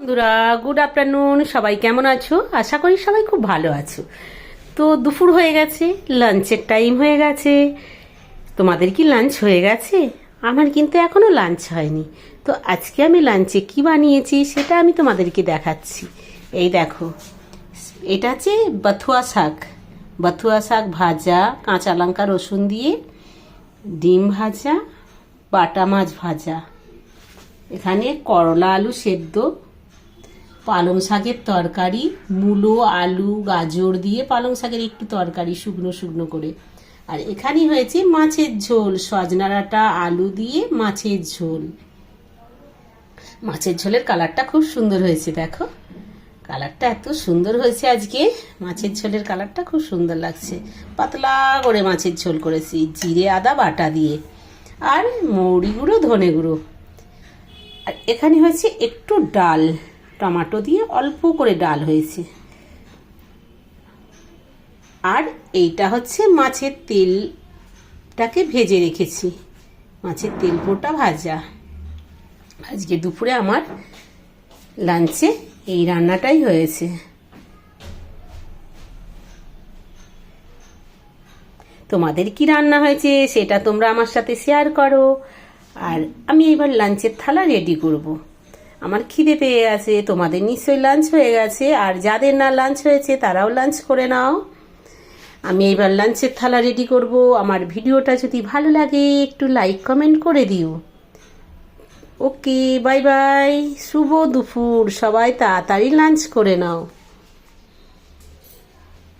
বন্ধুরা, good afternoon. সবাই কেমন আছো? আশা করি সবাই খুব ভালো আছো। তো দুপুর হয়ে গেছে, লাঞ্চের টাইম হয়ে গেছে। তোমাদের কি লাঞ্চ হয়ে গেছে? আমার কিন্তু এখনো লাঞ্চ হয়নি। তো আজকে আমি লাঞ্চে কি বানিয়েছি সেটা আমি তোমাদেরকে দেখাচ্ছি। এই দেখো, এটা হচ্ছে বাথুয়া শাক। বাথুয়া শাক ভাজা, কাঁচা লঙ্কা রসুন দিয়ে, ডিম ভাজা, বাটা মাছ ভাজা, এখানে করলা আলু সেদ্ধ, পালং শাকের তরকারি, মূলো আলু গাজর দিয়ে পালং শাকের একটু তরকারি শুকনো শুকনো করে। আর এখানে হয়েছে মাছের ঝোল, সজনা ডাঁটা আলু দিয়ে মাছের ঝোল। মাছের ঝোলের কালারটা খুব সুন্দর হয়েছে, দেখো কালারটা এত সুন্দর হয়েছে। আজকে মাছের ঝোলের কালারটা খুব সুন্দর লাগছে। পাতলা করে মাছের ঝোল করেছি জিরে আদা বাটা দিয়ে, আর মৌরি গুঁড়ো ধনে গুঁড়ো। আর এখানে হয়েছে একটু ডাল, টমেটো দিয়ে অল্প করে ডাল হয়েছে। আর এইটা হচ্ছে মাছের তেলটাকে ভেজে রেখেছি, মাছের তেল পোটা ভাজা। আজকে দুপুরে আমার লাঞ্চে এই রান্নাটাই হয়েছে। তোমাদের কি রান্না হয়েছে সেটা তোমরা আমার সাথে শেয়ার করো। আর আমি এবার লাঞ্চের থালা রেডি করব। আমার খিদে পেয়ে গেছে, তোমাদের নিশ্চয়ই লাঞ্চ হয়ে গেছে, আর যাদের না লাঞ্চ হয়েছে তারাও লাঞ্চ করে নাও। আমি এবার লাঞ্চের থালা রেডি করব। আমার ভিডিওটা যদি ভালো লাগে একটু লাইক কমেন্ট করে দিও। ওকে, বাই বাই, শুভ দুপুর, সবাই তাড়াতাড়ি লাঞ্চ করে নাও।